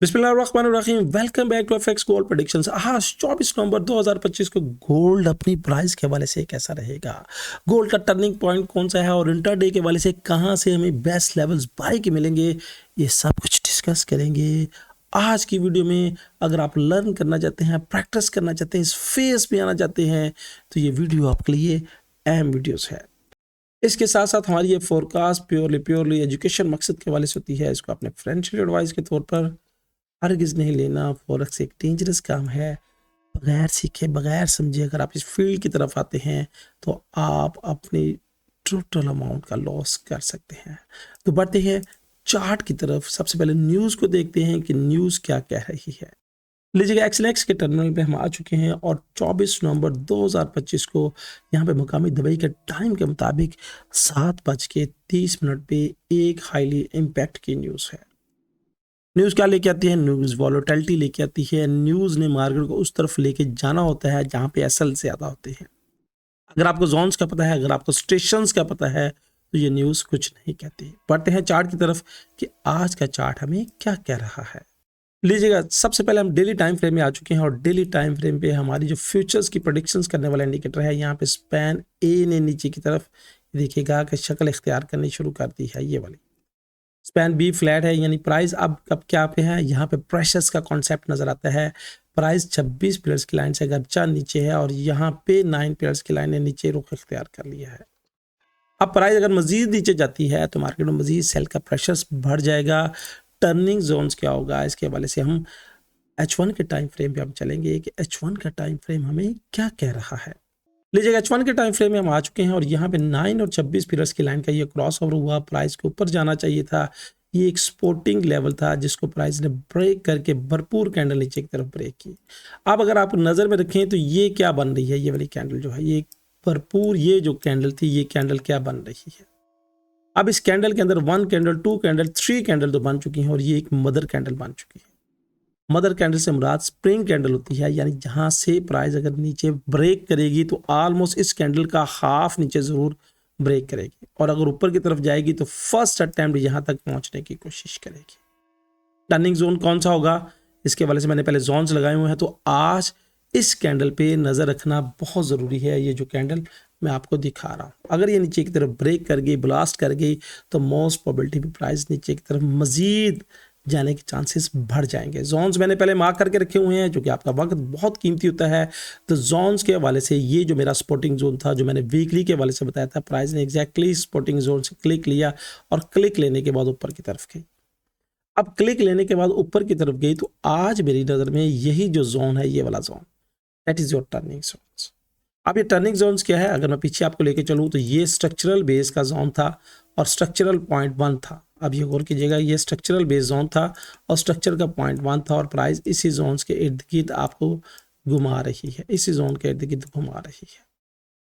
बिस्मिल्लाहिर्रहमानिर्रहीम। Welcome back to FX gold predictions. आज 24 नवंबर 2025 को गोल्ड अपनी प्राइस के हवाले से कैसा रहेगा, गोल्ड का टर्निंग पॉइंट कौन सा है और इंटरडे के हवाले से कहां से हमें बेस्ट लेवल्स बाय के मिलेंगे, ये सब कुछ डिस्कस करेंगे आज की वीडियो में। अगर आप लर्न करना चाहते हैं, प्रैक्टिस करना चाहते हैं, इस फेस में आना चाहते हैं, तो ये वीडियो आपके लिए अहम वीडियोस है। इसके साथ साथ हमारी ये फोरकास्ट प्योरली एजुकेशन मकसद के हवाले से होती है। इसको अपने फाइनेंशियल एडवाइस के तौर पर हरगिज़ नहीं लेना। फॉरेक्स एक डेंजरस काम है, बगैर सीखे बगैर समझे अगर आप इस फील्ड की तरफ आते हैं तो आप अपनी टोटल अमाउंट का लॉस कर सकते हैं। तो बढ़ते हैं चार्ट की तरफ। सबसे पहले न्यूज़ को देखते हैं कि न्यूज़ क्या कह रही है। लीजिएगा, एक्सलेक्स के टर्मिनल पे हम आ चुके हैं और 24 नवंबर 2025 को यहाँ पे मुकामी दुबई के टाइम के मुताबिक 7:30 पे एक हाईली इम्पैक्ट की न्यूज़ है। न्यूज़ क्या लेके आती है? न्यूज़ वॉलेटिलिटी लेके आती है। न्यूज़ ने मार्केट को उस तरफ लेके जाना होता है जहाँ पे एसएल ज़्यादा होते हैं। अगर आपको जोन्स का पता है, अगर आपको स्टेशंस का पता है, तो ये न्यूज़ कुछ नहीं कहती। बढ़ते हैं चार्ट की तरफ कि आज का चार्ट हमें क्या कह रहा है। लीजिएगा, सबसे पहले हम डेली टाइम फ्रेम में आ चुके हैं और डेली टाइम फ्रेम पे हमारी जो फ्यूचर्स की प्रेडिक्शंस करने वाला इंडिकेटर है, यहाँ पे स्पैन ए ने नीचे की तरफ देखिएगा कि शक्ल इख्तियार करनी शुरू कर दी है। ये वाली स्पैन बी फ्लैट है, यानी प्राइस अब कब क्या पे है, यहाँ पे प्रेशर्स का कॉन्सेप्ट नजर आता है। प्राइस 26 पीरियड्स की लाइन से गर्चा नीचे है और यहाँ पे 9 पीरियड्स की लाइन ने नीचे रुख इख्तियार कर लिया है। अब प्राइस अगर मजीद नीचे जाती है तो मार्केट में मजीद सेल का प्रेशर्स बढ़ जाएगा। टर्निंग जोन्स क्या होगा, इसके हवाले से हम H1 के टाइम फ्रेम पे हम चलेंगे कि H1 का टाइम फ्रेम हमें क्या कह रहा है। लीजिएगा, H1 के टाइम फ्रेम में हम आ चुके हैं और यहाँ पे 9 और 26 पीरियड्स की लाइन का ये क्रॉस ओवर हुआ। प्राइस के ऊपर जाना चाहिए था। ये एक सपोर्टिंग लेवल था जिसको प्राइस ने ब्रेक करके भरपूर कैंडल नीचे की तरफ ब्रेक की। अब अगर आप नज़र में रखें तो ये क्या बन रही है, ये वाली कैंडल जो है, ये भरपूर, ये जो कैंडल थी, ये कैंडल क्या बन रही है। अब इस कैंडल के अंदर 1 कैंडल, 2 कैंडल, 3 कैंडल तो बन चुकी हैं और ये एक मदर कैंडल बन चुकी है। मदर कैंडल से मुराद स्प्रिंग कैंडल होती है, यानी जहां से प्राइस अगर नीचे ब्रेक करेगी तो ऑलमोस्ट इस कैंडल का हाफ नीचे ज़रूर ब्रेक करेगी और अगर ऊपर की तरफ जाएगी तो फर्स्ट अटेम्प्ट यहां तक पहुंचने की कोशिश करेगी। टर्निंग जोन कौन सा होगा, इसके वाले से मैंने पहले जोन्स लगाए हुए हैं, तो आज इस कैंडल पे नज़र रखना बहुत ज़रूरी है। ये जो कैंडल मैं आपको दिखा रहा हूँ, अगर ये नीचे की तरफ ब्रेक कर गई, ब्लास्ट कर गई, तो मोस्ट प्रोबेबिलिटी भी प्राइस नीचे की तरफ मज़ीद जाने के चांसेस बढ़ जाएंगे। जोन्स मैंने पहले मार्क करके रखे हुए हैं, जो कि आपका वक्त बहुत कीमती होता है। तो जोन्स के हवाले से ये जो मेरा स्पोर्टिंग जोन था, जो मैंने वीकली के हवाले से बताया था, प्राइस ने एग्जैक्टली स्पोर्टिंग जोन से क्लिक लिया और क्लिक लेने के बाद ऊपर की तरफ गई। अब क्लिक लेने के बाद ऊपर की तरफ गई तो आज मेरी नज़र में यही जो जोन है, ये वाला zone, that is your turning zones. अब ये टर्निंग जोन्स क्या है, अगर मैं पीछे आपको लेके चलूँ तो ये स्ट्रक्चरल बेस का जोन था और स्ट्रक्चरल पॉइंट 1 था। अब ये गौर कीजिएगा, ये स्ट्रक्चरल बेस जोन था और स्ट्रक्चर का पॉइंट 1 था और प्राइस इसी जोन्स के इर्द गिर्द आपको घुमा रही है, इसी जोन के इर्द गिर्द घुमा रही है।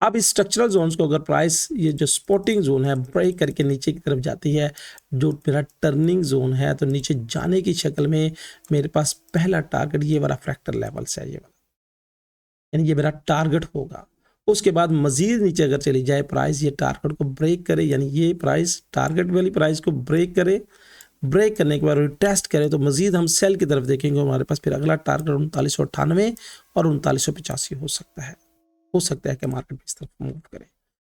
अब इस स्ट्रक्चरल जोन्स को अगर प्राइस ये जो सपोर्टिंग जोन है ब्रेक करके नीचे की तरफ जाती है, जो मेरा टर्निंग जोन है, तो नीचे जाने की शक्ल में मेरे पास पहला टारगेट ये वाला फ्रैक्टल लेवल से है, ये वाला, यानी ये मेरा टारगेट होगा। उसके बाद मजीद नीचे अगर चली जाए प्राइस, ये टारगेट को ब्रेक करे, यानी ये प्राइस टारगेट वाली प्राइस को ब्रेक करे, ब्रेक करने के बाद टेस्ट करे, तो मजीद हम सेल की तरफ देखेंगे। हमारे पास फिर अगला टारगेट 3998 और 3985 हो सकता है कि मार्केट इस तरफ मूव करे।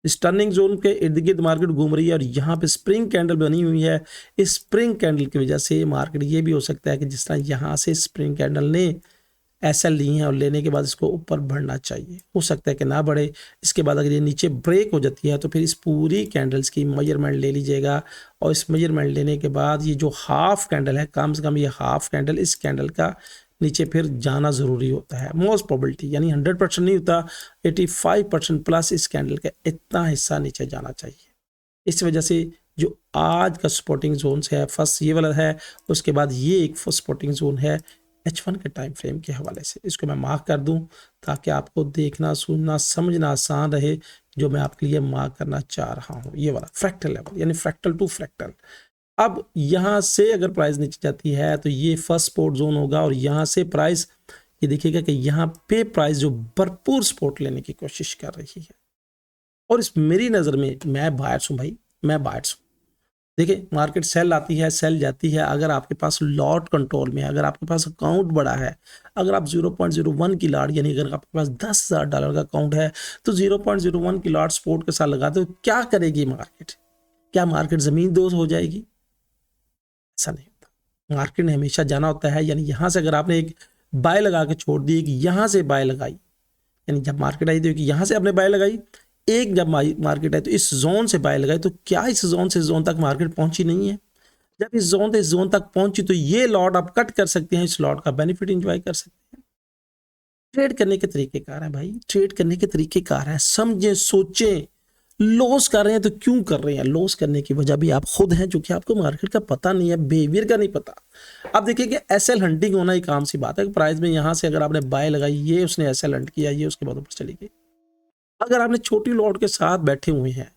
इस टर्निंग जोन के इर्द गिर्द मार्केट घूम रही है और यहाँ पे स्प्रिंग कैंडल बनी हुई है। इस स्प्रिंग कैंडल की वजह से मार्केट ये भी हो सकता है कि जिस तरह यहाँ से स्प्रिंग कैंडल ने ऐसा ली है और लेने के बाद इसको ऊपर बढ़ना चाहिए, हो सकता है कि ना बढ़े। इसके बाद अगर ये नीचे ब्रेक हो जाती है तो फिर इस पूरी कैंडल्स की मेजरमेंट ले लीजिएगा और इस मेजरमेंट लेने के बाद ये जो हाफ कैंडल है, कम से कम ये हाफ कैंडल, इस कैंडल का नीचे फिर जाना ज़रूरी होता है। मोस्ट प्रोबेबिलिटी, यानी 100% नहीं होता, 85% प्लस इस कैंडल का इतना हिस्सा नीचे जाना चाहिए। इस वजह से जो आज का सपोर्टिंग जोन है, फर्स्ट ये वाला है, उसके बाद ये एक सपोर्टिंग जोन है H1 के टाइम फ्रेम के हवाले से। इसको मैं मार्क कर दूं ताकि आपको देखना, सुनना, समझना आसान रहे जो मैं आपके लिए मार्क करना चाह रहा हूं। ये वाला फ्रैक्टल लेवल, यानी फ्रैक्टल टू फ्रैक्टल। अब यहां से अगर प्राइस नीचे जाती है तो ये फर्स्ट सपोर्ट जोन होगा और यहां से प्राइस, ये देखिएगा कि यहाँ पे प्राइस जो भरपूर सपोर्ट लेने की कोशिश कर रही है और इस मेरी नज़र में मैं बायर्स हूँ भाई, मैं बायर्स हूँ। देखिए मार्केट सेल आती है, सेल जाती है। अगर आपके पास लॉट कंट्रोल में है, अगर आपके पास अकाउंट बड़ा है, अगर आप 0.01 की लॉट, यानी अगर आपके पास $10,000 का अकाउंट है तो 0.01 की लॉट सपोर्ट के साथ लगाते हो, क्या करेगी मार्केट? क्या मार्केट ज़मीन दोस्त हो जाएगी? ऐसा नहीं होता। मार्केट ने हमेशा जाना होता है, यानी यहाँ से अगर आपने एक बाय लगा के छोड़ दी, एक यहाँ से बाय लगाई, यानी जब मार्केट आई तो यहाँ से आपने बाय लगाई, एक जब मार्केट आई तो इस जोन से बाय लगाई, तो क्या इस जोन से जोन तक मार्केट पहुंची नहीं है? जब इस जोन से इस जोन तक पहुंची तो ये लॉट आप कट कर सकते हैं, इस लॉट का बेनिफिट एंजॉय कर सकते हैं। ट्रेड करने के तरीकेकार है भाई, ट्रेड करने के तरीकेकार है, समझें, सोचें। लॉस कर रहे हैं तो क्यों कर रहे हैं? लॉस करने की वजह भी आप खुद हैं, जो कि आपको मार्केट का पता नहीं है, बिहेवियर का नहीं पता। अब देखिए कि एसएल हंटिंग होना एक आम सी बात है। प्राइस में यहाँ से अगर आपने बाय लगाई, ये उसने एसएल हंट किया, ये उसके बाद ऊपर चली गई। अगर आपने छोटी लॉट के साथ बैठे हुए हैं,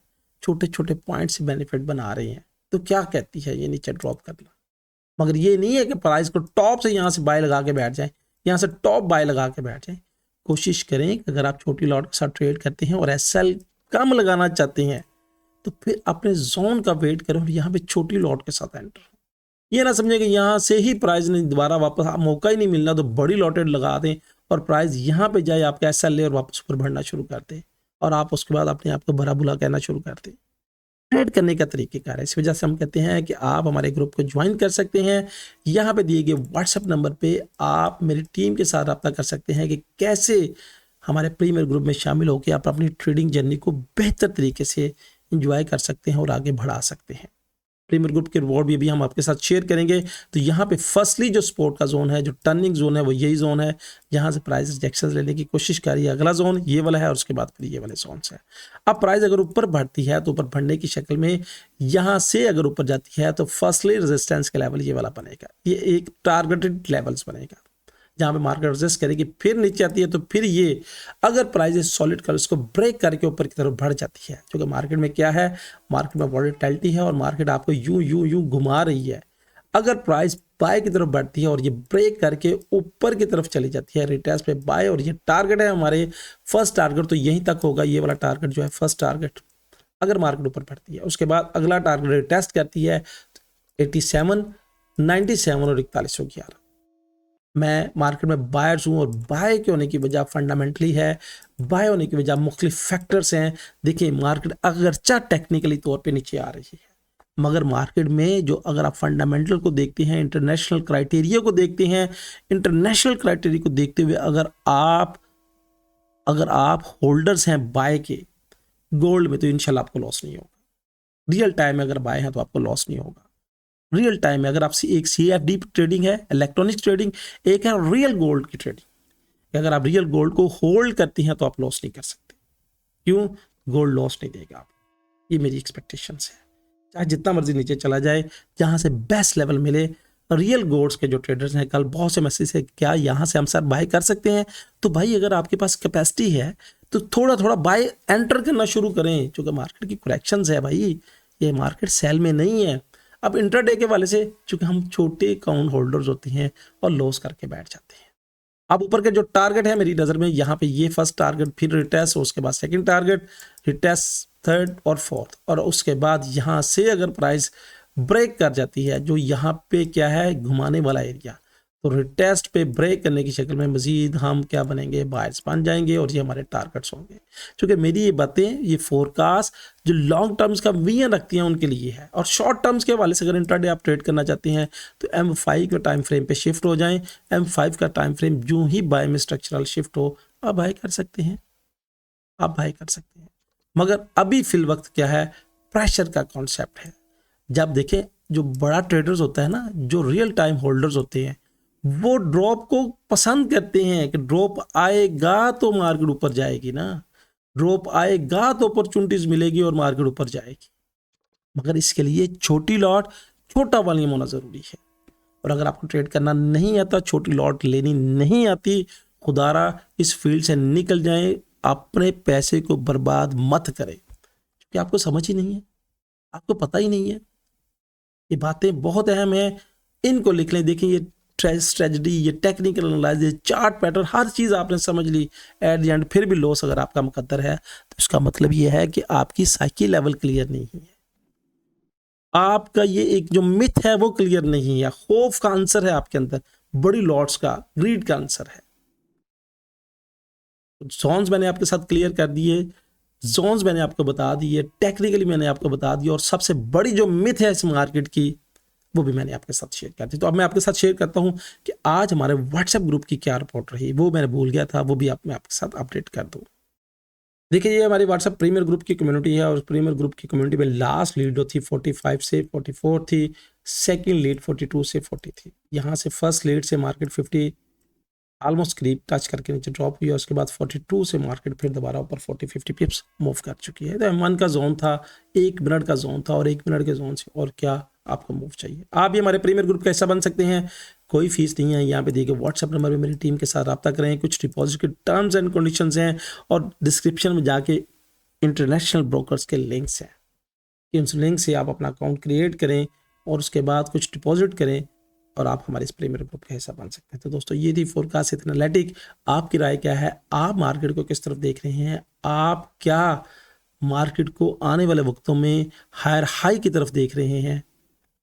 छोटे छोटे पॉइंट से बेनिफिट बना रहे हैं, तो क्या कहती है ये नीचे ड्रॉप करना। मगर ये नहीं है कि प्राइस को टॉप से यहाँ से बाय लगा के बैठ जाए, यहाँ से टॉप बाय लगा के बैठ जाए। कोशिश करें कि अगर आप छोटी लॉट के साथ ट्रेड करते हैं और एसएल कम लगाना चाहते हैं, तो फिर अपने जोन का वेट करें और यहाँ पे छोटी लॉट के साथ एंटर। ये ना समझे कि यहाँ से ही प्राइस ने दोबारा वापस मौका ही नहीं मिलना तो बड़ी लॉटेड लगा दें और प्राइस यहाँ पे जाए, आपका एसएल ले और वापस ऊपर बढ़ना शुरू कर दे और आप उसके बाद अपने आप को भरा बुला कहना शुरू कर दें। ट्रेड करने का तरीकेकार है। इस वजह से हम कहते हैं कि आप हमारे ग्रुप को ज्वाइन कर सकते हैं। यहाँ पे दिए गए व्हाट्सएप नंबर पे आप मेरी टीम के साथ रब्ता कर सकते हैं कि कैसे हमारे प्रीमियर ग्रुप में शामिल होकर आप अपनी ट्रेडिंग जर्नी को बेहतर तरीके से इंजॉय कर सकते हैं और आगे बढ़ा सकते हैं। प्रीमियर ग्रुप के रिवॉर्ड भी हम आपके साथ शेयर करेंगे। तो यहाँ पे फर्स्टली जो सपोर्ट का जोन है, जो टर्निंग जोन है, वो यही जोन है जहाँ से प्राइस रिजेक्शन लेने की कोशिश करिए। अगला जोन ये वाला है और उसके बाद फिर ये वाले जोन है। अब प्राइस अगर ऊपर बढ़ती है तो ऊपर बढ़ने की शक्ल में यहाँ से अगर ऊपर जाती है तो फर्स्टली रेजिस्टेंस का लेवल ये वाला बनेगा, ये एक टारगेटेड लेवल्स बनेगा जहाँ पे मार्केट रेजिस्ट करेगी। फिर नीचे आती है तो फिर ये अगर प्राइस सॉलिड कर उसको ब्रेक करके ऊपर की तरफ बढ़ जाती है, क्योंकि मार्केट में क्या है, मार्केट में वॉलेटिलिटी है और मार्केट आपको यूं यूं यूं घुमा रही है। अगर प्राइस बाय की तरफ बढ़ती है और ये ब्रेक करके ऊपर की तरफ चली जाती है, रिटेस्ट पे बाय, और ये टारगेट है हमारे फर्स्ट टारगेट, तो यहीं तक होगा ये वाला टारगेट जो है फर्स्ट टारगेट। अगर मार्केट ऊपर बढ़ती है उसके बाद अगला टारगेट रिटेस्ट करती है 87, 97 और 4111। मैं मार्केट में बायर्स हूँ और बाय के होने की वजह फंडामेंटली है, बाय होने की वजह मुख्तलिफ फैक्टर्स हैं। देखिए मार्केट अगरचा टेक्निकली तौर पे नीचे आ रही है, मगर मार्केट में जो अगर आप फंडामेंटल को देखते हैं, इंटरनेशनल क्राइटेरिया को देखते हैं, इंटरनेशनल क्राइटेरिया को देखते हुए अगर आप होल्डर्स हैं बाय के गोल्ड में, तो इंशाल्लाह आपको लॉस नहीं होगा। रियल टाइम में अगर बाय हैं तो आपको लॉस नहीं होगा। रियल टाइम में अगर आप एक CFD ट्रेडिंग है, इलेक्ट्रॉनिक्स ट्रेडिंग, एक है रियल गोल्ड की ट्रेडिंग। अगर आप रियल गोल्ड को होल्ड करती हैं तो आप लॉस नहीं कर सकते। क्यों? गोल्ड लॉस नहीं देगा आप, ये मेरी एक्सपेक्टेशंस है। चाहे जितना मर्जी नीचे चला जाए, जहां से बेस्ट लेवल मिले। रियल गोल्ड्स के जो ट्रेडर्स हैं, कल बहुत से मैसेज है क्या यहाँ से हम सर बाय कर सकते हैं? तो भाई अगर आपके पास कैपेसिटी है तो थोड़ा थोड़ा बाय एंटर करना शुरू करें, क्योंकि मार्केट की करेक्शंस है भाई, ये मार्केट सेल में नहीं है। अब इंट्राडे के वाले से चूंकि हम छोटे अकाउंट होल्डर्स होते हैं और लॉस करके बैठ जाते हैं। अब ऊपर के जो टारगेट है मेरी नज़र में, यहाँ पे ये फर्स्ट टारगेट, फिर रिटेस्ट, उसके बाद सेकंड टारगेट, रिटेस्ट थर्ड और फोर्थ, और उसके बाद यहाँ से अगर प्राइस ब्रेक कर जाती है, जो यहाँ पे क्या है घुमाने वाला एरिया, तो रिटेस्ट पे ब्रेक करने की शक्ल में मजीद हम क्या बनेंगे, बायर्स बन जाएंगे और ये हमारे टारगेट्स होंगे। क्योंकि मेरी ये बातें, ये फोरकास्ट जो लॉन्ग टर्म्स का विजन रखती हैं उनके लिए है, और शॉर्ट टर्म्स के हवाले से अगर इंट्राडे आप ट्रेड करना चाहते हैं तो M5 के टाइम फ्रेम पे शिफ्ट हो जाएं। M5 का टाइम फ्रेम जो ही बाय में स्ट्रक्चरल शिफ्ट हो, आप बाय कर सकते हैं, आप बाय कर सकते हैं। मगर अभी फिल वक्त क्या है, प्रेशर का कॉन्सेप्ट है। जब देखें जो बड़ा ट्रेडर्स होता है ना, जो रियल टाइम होल्डर्स होते हैं, वो ड्रॉप को पसंद करते हैं कि ड्रॉप आएगा तो मार्केट ऊपर जाएगी ना, ड्रॉप आएगा तो अपॉर्चुनिटीज मिलेगी और मार्केट ऊपर जाएगी। मगर इसके लिए छोटी लॉट, छोटा वॉल्यूम होना जरूरी है। और अगर आपको ट्रेड करना नहीं आता, छोटी लॉट लेनी नहीं आती, खुदारा इस फील्ड से निकल जाएं, अपने पैसे को बर्बाद मत करें, क्योंकि आपको समझ ही नहीं है, आपको पता ही नहीं है। ये बातें बहुत अहम है, इनको लिख लें। देखिए ये स्ट्रेटजी, ये टेक्निकल एनालिसिस, ये चार्ट पैटर्न, हर चीज़ आपने समझ ली, एट द एंड फिर भी लॉस अगर आपका मुकद्दर है तो इसका मतलब ये है कि आपकी साइकी लेवल क्लियर नहीं है। आपका ये एक जो मिथ है वो क्लियर नहीं है, खौफ का आंसर है आपके अंदर, बड़ी लॉट्स का, ग्रीड का आंसर है। जोन्स मैंने आपके साथ क्लियर कर दिए, जोन्स मैंने आपको बता दिए, टेक्निकली मैंने आपको बता दिया, और सबसे बड़ी जो मिथ है इस मार्केट की वो भी मैंने आपके साथ शेयर कर दी। तो अब मैं आपके साथ शेयर करता हूं कि आज हमारे व्हाट्सएप ग्रुप की क्या रिपोर्ट रही, वो मैंने भूल गया था, वो भी मैं आपके साथ अपडेट कर दूं। देखिए ये हमारी व्हाट्सएप प्रीमियर ग्रुप की कम्युनिटी है, और प्रीमियर ग्रुप की कम्युनिटी में लास्ट लीड थी 45 से 44 थी, सेकंड लीड 42 से 40 थी। यहाँ से फर्स्ट लीड से मार्केट 50 ऑलमोस्ट करीब टच करके नीचे ड्रॉप हुई, और उसके बाद 42 से मार्केट फिर दोबारा ऊपर 40-50 पिप्स मूव कर चुकी है। तो M1 का जोन था, 1 मिनट का जोन था, और 1 मिनट के जोन से और क्या आपको मूव चाहिए। आप भी हमारे प्रीमियर ग्रुप का हिस्सा बन सकते हैं, कोई फीस नहीं है। यहाँ पे देखिए व्हाट्सएप नंबर पे मेरी टीम के साथ रब्ता करें, कुछ डिपॉजिट के टर्म्स एंड कंडीशंस हैं, और डिस्क्रिप्शन में जाके इंटरनेशनल ब्रोकर्स के लिंक्स हैं कि उस लिंक से आप अपना अकाउंट क्रिएट करें और उसके बाद कुछ डिपॉजिट करें, और आप हमारे इस प्रीमियर ग्रुप का हिस्सा बन सकते हैं। तो दोस्तों ये थी फोरकास्ट एनालिटिक। आपकी राय क्या है, आप मार्केट को किस तरफ देख रहे हैं, आप क्या मार्केट को आने वाले वक्तों में हायर हाई की तरफ देख रहे हैं?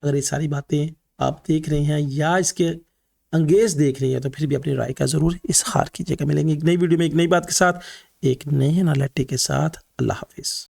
अगर ये सारी बातें आप देख रहे हैं या इसके अंगेज देख रहे हैं, तो फिर भी अपनी राय का जरूर इजहार कीजिएगा। मिलेंगे एक नई वीडियो में एक नई बात के साथ, एक नए एनालिटिक के साथ। अल्लाह हाफिज।